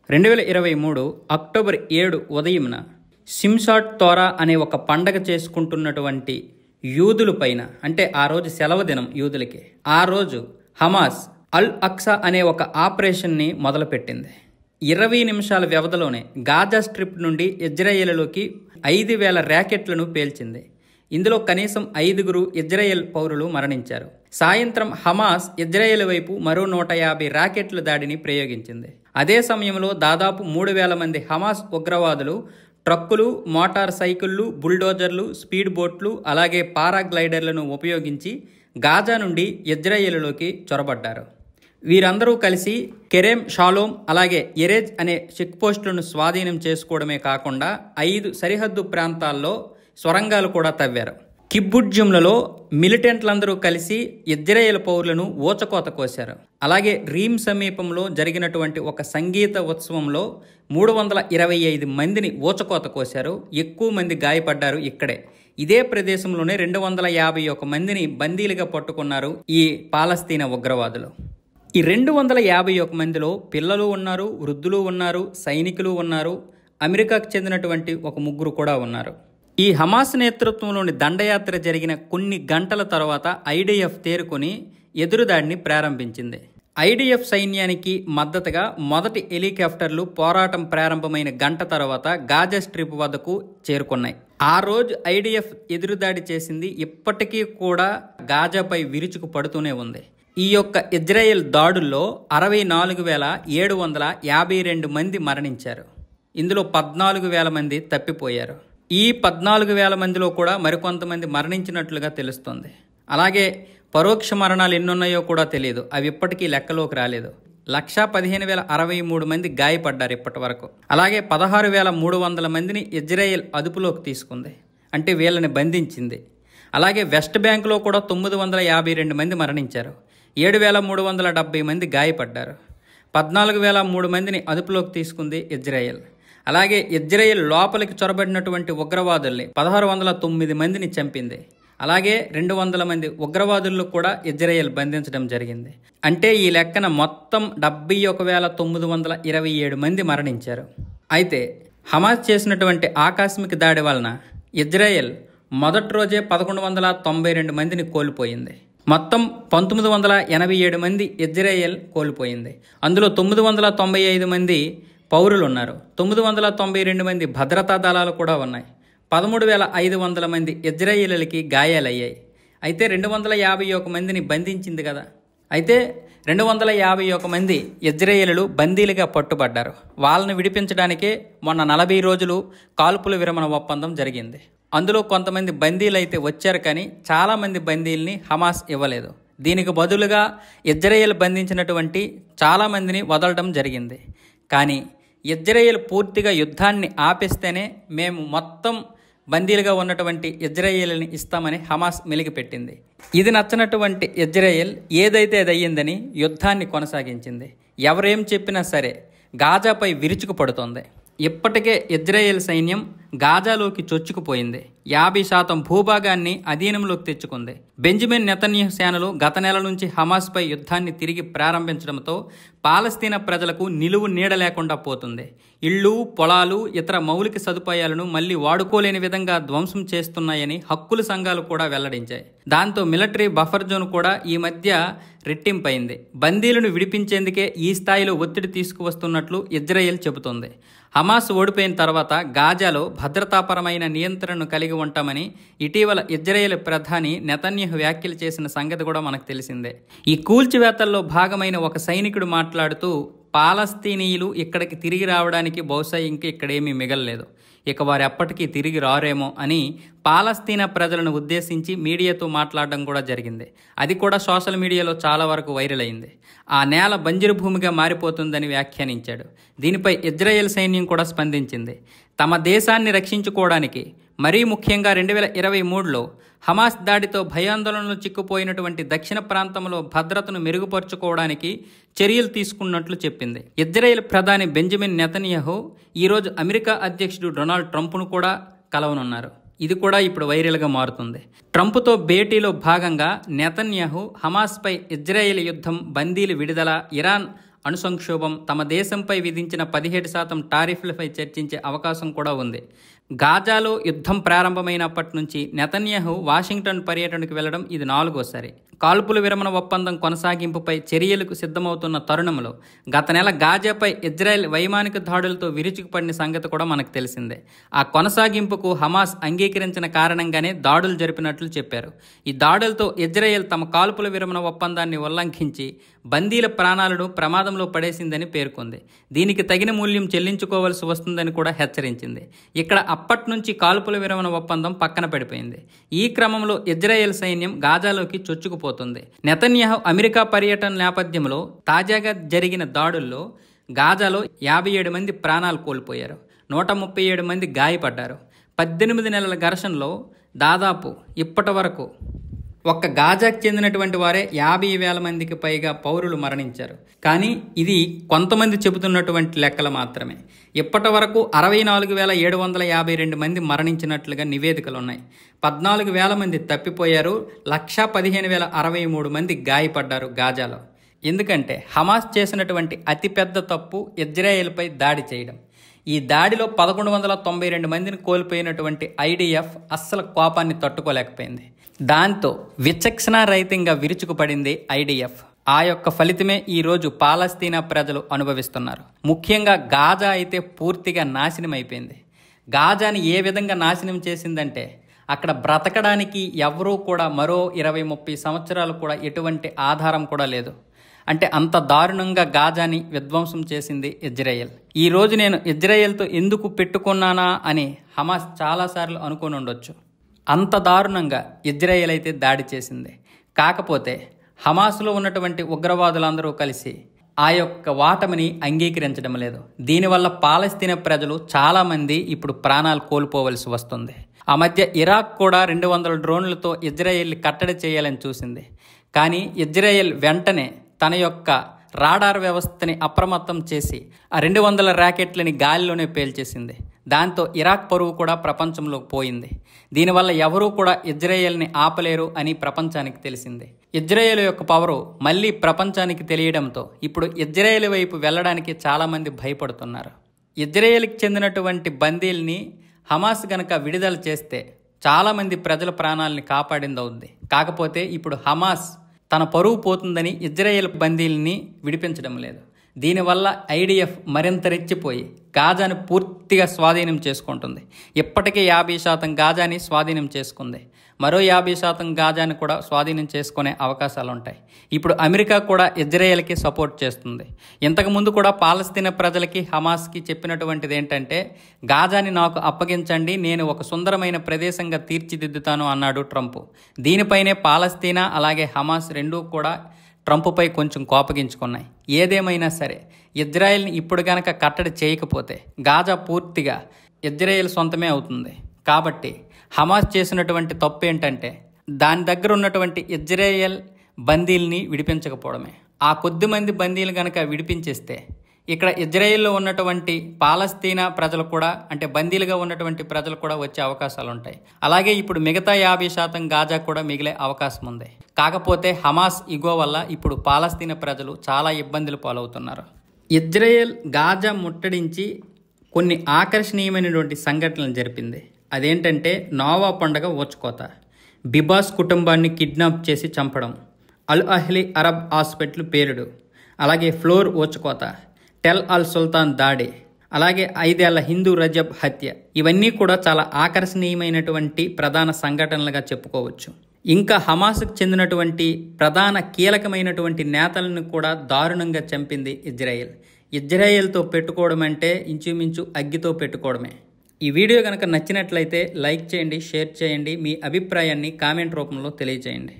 2023 October 7 ఉదయంన సిమ్సాట్ తోరా అనే ఒక పండగ చేసుకుంటున్నటువంటి యూదుల పైన, అంటే ఆ రోజు సెలవు దినం యూదులకి, ఆ రోజు హమాస్ అల్ అక్సా అనే ఒక ఆపరేషన్ని మొదలుపెట్టింది. 20 నిమిషాల వ్యవధిలోనే గాజా స్ట్రిప్ నుండి ఇజ్రాయేలులోకి 5,000 ర్యాకెట్లను పేల్చింది. ఇందులో కనీసం 5 ఇజ్రాయెల్ పౌరులు మరణించారు. సాయంత్రం హమాస్ ఇజ్రాయెల్ వైపు మరో 150 ర్యాకెట్ల దాడిని ప్రయోగించింది. అదే సమయంలో దాదాపు 3,000 మంది హమాస్ ఉగ్రవాదులు ట్రక్కులు, మోటార్ సైకిళ్లు, బుల్డోజర్లు, స్పీడ్ బోట్లు, అలాగే పారాగ్లైడర్లను ఉపయోగించి గాజా నుండి ఇజ్రాయెలులోకి చొరబడ్డారు. వీరందరూ కలిసి కెరెమ్ షాలోమ్ అలాగే ఎరేజ్ అనే చెక్ పోస్టులను స్వాధీనం చేసుకోవడమే కాకుండా 5 సరిహద్దు ప్రాంతాల్లో సొరంగాలు కూడా తవ్వారు. కిబ్బుట్జుమ్లలో మిలిటెంట్లందరూ కలిసి ఇజ్రాయెల్ పౌరులను ఊచకోత కోశారు. అలాగే రీమ్ సమీపంలో జరిగినటువంటి ఒక సంగీత ఉత్సవంలో 325 మందిని ఊచకోత కోశారు. ఎక్కువ మంది గాయపడ్డారు. ఇక్కడే ఇదే ప్రదేశంలోనే 251 మందిని బందీలుగా పట్టుకున్నారు ఈ పాలస్తీనా ఉగ్రవాదులు. ఈ 251 మందిలో పిల్లలు ఉన్నారు, వృద్ధులు ఉన్నారు, సైనికులు ఉన్నారు, అమెరికాకు చెందినటువంటి ఒక 3 కూడా ఉన్నారు. ఈ హమాస్ నేతృత్వంలోని దండయాత్ర జరిగిన కొన్ని గంటల తర్వాత ఐడిఎఫ్ తేరుకొని ఎదురుదాడిని ప్రారంభించింది. ఐడిఎఫ్ సైన్యానికి మద్దతుగా మొదటి హెలికాప్టర్లు పోరాటం ప్రారంభమైన గంట తర్వాత గాజా స్ట్రిప్ వద్దకు చేరుకున్నాయి. ఆ రోజు ఐడిఎఫ్ ఎదురుదాడి చేసింది. ఇప్పటికీ కూడా గాజాపై విరుచుకు పడుతూనే ఉంది. ఈ యొక్క ఇజ్రాయెల్ దాడుల్లో 64,752 మంది మరణించారు. ఇందులో 14,000 మంది తప్పిపోయారు. ఈ 14,000 మందిలో కూడా మరికొంతమంది మరణించినట్లుగా తెలుస్తోంది. అలాగే పరోక్ష మరణాలు ఎన్నున్నాయో కూడా తెలియదు. అవి ఇప్పటికీ లెక్కలోకి రాలేదు. 115,063 మంది గాయపడ్డారు ఇప్పటి వరకు. అలాగే 16,300 మందిని ఇజ్రాయెల్ అదుపులోకి తీసుకుంది, అంటే వీళ్ళని బంధించింది. అలాగే వెస్ట్ బ్యాంకులో కూడా 952 మంది మరణించారు. 7,370 మంది గాయపడ్డారు. 14,003 మందిని అదుపులోకి తీసుకుంది ఇజ్రాయెల్. అలాగే ఇజ్రాయెల్ లోపలికి చొరబడినటువంటి ఉగ్రవాదుల్ని 1,609 మందిని చంపింది. అలాగే 200 మంది ఉగ్రవాదులను కూడా ఇజ్రాయెల్ బంధించడం జరిగింది. అంటే ఈ లెక్కన మొత్తం 71,927 మంది మరణించారు. అయితే హమాస్ చేసినటువంటి ఆకస్మిక దాడి వలన ఇజ్రాయెల్ మొదటి రోజే 1,192 మందిని కోల్పోయింది. మొత్తం 1,987 మంది ఇజ్రాయెల్ కోల్పోయింది. అందులో 995 మంది పౌరులు ఉన్నారు. 992 మంది భద్రతా దళాలు కూడా ఉన్నాయి. 13,500 మంది ఇజ్రాయేలీలకి గాయాలయ్యాయి. అయితే 251 మందిని బంధించింది కదా. అయితే 251 మంది ఇజ్రాయేలీలు బందీలుగా పట్టుబడ్డారు. వాళ్ళని విడిపించడానికే మొన్న 40 రోజులు కాల్పుల విరమణ ఒప్పందం జరిగింది. అందులో కొంతమంది బందీలు అయితే వచ్చారు, కానీ చాలామంది బందీల్ని హమాస్ ఇవ్వలేదు. దీనికి బదులుగా ఇజ్రాయెల్ బంధించినటువంటి చాలామందిని వదలడం జరిగింది. కానీ ఇజ్రాయెల్ పూర్తిగా యుద్ధాన్ని ఆపేస్తేనే మేము మొత్తం బందీలుగా ఉన్నటువంటి ఇజ్రాయేల్ని ఇస్తామని హమాస్ మెలిగిపెట్టింది. ఇది నచ్చనటువంటి ఇజ్రాయెల్ ఏదైతే అది అయ్యిందని యుద్ధాన్ని కొనసాగించింది. ఎవరేం చెప్పినా సరే గాజాపై విరుచుకు పడుతోంది. ఇప్పటికే ఇజ్రాయెల్ సైన్యం గాజాలోకి చొచ్చుకుపోయింది. 50% భూభాగాన్ని అధీనంలోకి తెచ్చుకుంది. బెంజమిన్ నెతన్యాహు సేనలు గత నెల నుంచి హమాస్పై యుద్ధాన్ని తిరిగి ప్రారంభించడంతో పాలస్తీనా ప్రజలకు నిలువు నీడ లేకుండా పోతుంది. ఇళ్ళు, పొలాలు, ఇతర మౌలిక సదుపాయాలను మళ్లీ వాడుకోలేని విధంగా ధ్వంసం చేస్తున్నాయని హక్కుల సంఘాలు కూడా వెల్లడించాయి. దాంతో మిలిటరీ బఫర్ జోన్ కూడా ఈ మధ్య రెట్టింపైంది. బందీలను విడిపించేందుకే ఈ స్థాయిలో ఒత్తిడి తీసుకువస్తున్నట్లు ఇజ్రాయెల్ చెబుతోంది. హమాస్ ఓడిపోయిన తర్వాత గాజాలో భద్రతాపరమైన నియంత్రణను కలిగి ఉంటామని ఇటీవల ఇజ్రాయెల్ ప్రధాని నెతన్యాహు వ్యాఖ్యలు చేసిన సంగతి కూడా మనకు తెలిసిందే. ఈ కూల్చివేతల్లో భాగమైన ఒక సైనికుడు మాట్లాడుతూ, పాలస్తీనీయులు ఇక్కడికి తిరిగి రావడానికి బహుశా ఇక్కడేమీ మిగలలేదు, ఇక వారు ఎప్పటికీ తిరిగి రారేమో అని పాలస్తీనా ప్రజలను ఉద్దేశించి మీడియాతో మాట్లాడడం కూడా జరిగింది. అది కూడా సోషల్ మీడియాలో చాలా వరకు వైరల్ అయింది. ఆ నేల బంజరు భూమిగా మారిపోతుందని వ్యాఖ్యానించాడు. దీనిపై ఇజ్రాయెల్ సైన్యం కూడా స్పందించింది. తమ దేశాన్ని రక్షించుకోవడానికి, మరీ ముఖ్యంగా 2023లో హమాస్ దాడితో భయాందోళనలు చిక్కుపోయినటువంటి దక్షిణ ప్రాంతంలో భద్రతను మెరుగుపరుచుకోవడానికి చర్యలు తీసుకున్నట్లు చెప్పింది. ఇజ్రాయెల్ ప్రధాని బెంజమిన్ నెతన్యాహు ఈరోజు అమెరికా అధ్యక్షుడు డొనాల్డ్ ట్రంప్ను కూడా కలవనున్నారు. ఇది కూడా ఇప్పుడు వైరల్గా మారుతుంది. ట్రంప్తో భేటీలో భాగంగా నెతన్యాహు హమాస్పై ఇజ్రాయెల్ యుద్ధం, బందీలు విడుదల, ఇరాన్ అణు సంక్షోభం, తమ దేశంపై విధించిన 17% టారిఫ్లపై చర్చించే అవకాశం కూడా ఉంది. గాజాలో యుద్ధం ప్రారంభమైనప్పటి నుంచి నెతన్యాహు వాషింగ్టన్ పర్యటనకు వెళ్లడం ఇది 4వసారి. కాల్పుల విరమణ ఒప్పందం కొనసాగింపుపై చర్యలకు సిద్ధమవుతున్న తరుణంలో గత నెల గాజాపై ఇజ్రాయెల్ వైమానిక దాడులతో విరుచుకుపడిన సంగతి కూడా మనకు తెలిసిందే. ఆ కొనసాగింపుకు హమాస్ అంగీకరించిన కారణంగానే దాడులు జరిపినట్లు చెప్పారు. ఈ దాడులతో ఇజ్రాయెల్ తమ కాల్పుల విరమణ ఒప్పందాన్ని ఉల్లంఘించి బందీల ప్రాణాలను ప్రమాదంలో పడేసిందని పేర్కొంది. దీనికి తగిన మూల్యం చెల్లించుకోవాల్సి వస్తుందని కూడా హెచ్చరించింది. ఇక్కడ అప్పటి నుంచి కాల్పుల విరమణ ఒప్పందం పక్కన పడిపోయింది. ఈ క్రమంలో ఇజ్రాయెల్ సైన్యం గాజాలోకి చొచ్చుకుపోతుంది. నెతన్యాహు అమెరికా పర్యటన నేపథ్యంలో తాజాగా జరిగిన దాడుల్లో గాజాలో 57 మంది ప్రాణాలు కోల్పోయారు, 137 మంది గాయపడ్డారు. 18 నెలల ఘర్షణలో దాదాపు ఇప్పటి వరకు ఒక్క గాజాకు చెందినటువంటి వారే 50,000 మందికి పైగా పౌరులు మరణించారు. కానీ ఇది కొంతమంది చెబుతున్నటువంటి లెక్కలు మాత్రమే. ఇప్పటి వరకు 64,752 మంది మరణించినట్లుగా నివేదికలు ఉన్నాయి. 14,000 మంది తప్పిపోయారు, 115,063 మంది గాయపడ్డారు గాజాలో. ఎందుకంటే హమాస్ చేసినటువంటి అతిపెద్ద తప్పు ఇజ్రాయెల్పై దాడి చేయడం. ఈ దాడిలో 1192 మందిని కోల్పోయినటువంటి ఐడిఎఫ్ అస్సలు కోపాన్ని తట్టుకోలేకపోయింది. దాంతో విచక్షణారహితంగా విరుచుకుపడింది ఐడిఎఫ్. ఆ యొక్క ఫలితమే ఈరోజు పాలస్తీనా ప్రజలు అనుభవిస్తున్నారు. ముఖ్యంగా గాజా అయితే పూర్తిగా నాశనం అయిపోయింది. గాజాని ఏ విధంగా నాశనం చేసిందంటే అక్కడ బ్రతకడానికి ఎవరూ కూడా మరో 20-30 సంవత్సరాలు కూడా ఎటువంటి ఆధారం కూడా లేదు. అంటే అంత దారుణంగా గాజాని విధ్వంసం చేసింది ఇజ్రాయెల్. ఈరోజు నేను ఇజ్రాయెల్తో ఎందుకు పెట్టుకున్నానా అని హమాస్ చాలాసార్లు అనుకుని ఉండొచ్చు. అంత దారుణంగా ఇజ్రాయెల్ అయితే దాడి చేసింది. కాకపోతే హమాస్లో ఉన్నటువంటి ఉగ్రవాదులందరూ కలిసి ఆ యొక్క వాటమిని అంగీకరించడం లేదు. దీనివల్ల పాలస్తీనా ప్రజలు చాలామంది ఇప్పుడు ప్రాణాలు కోల్పోవలసి వస్తుంది. ఆ మధ్య ఇరాక్ కూడా 200 డ్రోన్లతో ఇజ్రాయెల్ని కట్టడి చేయాలని చూసింది. కానీ ఇజ్రాయెల్ వెంటనే తన యొక్క రాడార్ వ్యవస్థని అప్రమత్తం చేసి ఆ 200 ర్యాకెట్లని గాలిలోనే పేల్చేసింది. దాంతో ఇరాక్ పరువు కూడా ప్రపంచంలోకి పోయింది. దీనివల్ల ఎవరూ కూడా ఇజ్రాయెల్ని ఆపలేరు అని ప్రపంచానికి తెలిసింది. ఇజ్రాయెల్ యొక్క పవరు మళ్ళీ ప్రపంచానికి తెలియడంతో ఇప్పుడు ఇజ్రాయెల్ వైపు వెళ్ళడానికి చాలామంది భయపడుతున్నారు. ఇజ్రాయెల్కి చెందినటువంటి బందీల్ని హమాస్ గనక విడుదల చేస్తే చాలామంది ప్రజల ప్రాణాలని కాపాడిందవుద్ది. కాకపోతే ఇప్పుడు హమాస్ తన పరువు పోతుందని ఇజ్రాయెల్ బందీల్ని విడిపించడం లేదు. దీనివల్ల ఐడిఎఫ్ మరింత రెచ్చిపోయి గాజాను పూర్తిగా స్వాధీనం చేసుకుంటుంది. ఇప్పటికే 50% గాజాని స్వాధీనం చేసుకుంది. మరో 50% గాజాని కూడా స్వాధీనం చేసుకునే అవకాశాలు ఉంటాయి. ఇప్పుడు అమెరికా కూడా ఇజ్రాయెల్కి సపోర్ట్ చేస్తుంది. ఇంతకుముందు కూడా పాలస్తీనా ప్రజలకి హమాస్కి చెప్పినటువంటిది ఏంటంటే గాజాని నాకు అప్పగించండి, నేను ఒక సుందరమైన ప్రదేశంగా తీర్చిదిద్దుతాను అన్నాడు ట్రంప్. దీనిపైనే పాలస్తీనా అలాగే హమాస్ రెండూ కూడా ట్రంప్పై కొంచెం కోపగించుకున్నాయి. ఏదేమైనా సరే ఇజ్రాయెల్ని ఇప్పుడు గనక కట్టడి చేయకపోతే గాజా పూర్తిగా ఇజ్రాయెల్ సొంతమే అవుతుంది. కాబట్టి హమాస్ చేసినటువంటి తప్పు ఏంటంటే దాని దగ్గర ఉన్నటువంటి ఇజ్రాయెల్ బందీల్ని విడిపించకపోవడమే. ఆ కొద్ది మంది బందీలు గనక విడిపించేస్తే ఇక్కడ ఇజ్రాయెల్లో ఉన్నటువంటి పాలస్తీనా ప్రజలు కూడా అంటే బందీలుగా ఉన్నటువంటి ప్రజలు కూడా వచ్చే అవకాశాలు ఉంటాయి. అలాగే ఇప్పుడు మిగతా 50% గాజా కూడా మిగిలే అవకాశం ఉంది. కాకపోతే హమాస్ ఇగో వల్ల ఇప్పుడు పాలస్తీనా ప్రజలు చాలా ఇబ్బందులు పాలవుతున్నారు. ఇజ్రాయెల్ గాజా ముట్టడించి కొన్ని ఆకర్షణీయమైనటువంటి సంఘటనలు జరిపింది. అదేంటంటే నోవా పండుగ ఊచకోత, బిబాస్ కుటుంబాన్ని కిడ్నాప్ చేసి చంపడం, అల్ అహ్లీ అరబ్ హాస్పిటల్ పేలుడు, అలాగే ఫ్లోర్ ఊచకోత, టెల్ అల్ సుల్తాన్ దాడి, అలాగే 5 ఏళ్ల హిందూ రజబ్ హత్య. ఇవన్నీ కూడా చాలా ఆకర్షణీయమైనటువంటి ప్రధాన సంఘటనలుగా చెప్పుకోవచ్చు. ఇంకా హమాస్కు చెందినటువంటి ప్రధాన కీలకమైనటువంటి నేతలను కూడా దారుణంగా చంపింది ఇజ్రాయెల్. ఇజ్రాయెల్తో పెట్టుకోవడం అంటే ఇంచుమించు అగ్గితో పెట్టుకోవడమే. ఈ వీడియో కనుక నచ్చినట్లయితే లైక్ చేయండి, షేర్ చేయండి, మీ అభిప్రాయాన్ని కామెంట్ రూపంలో తెలియజేయండి.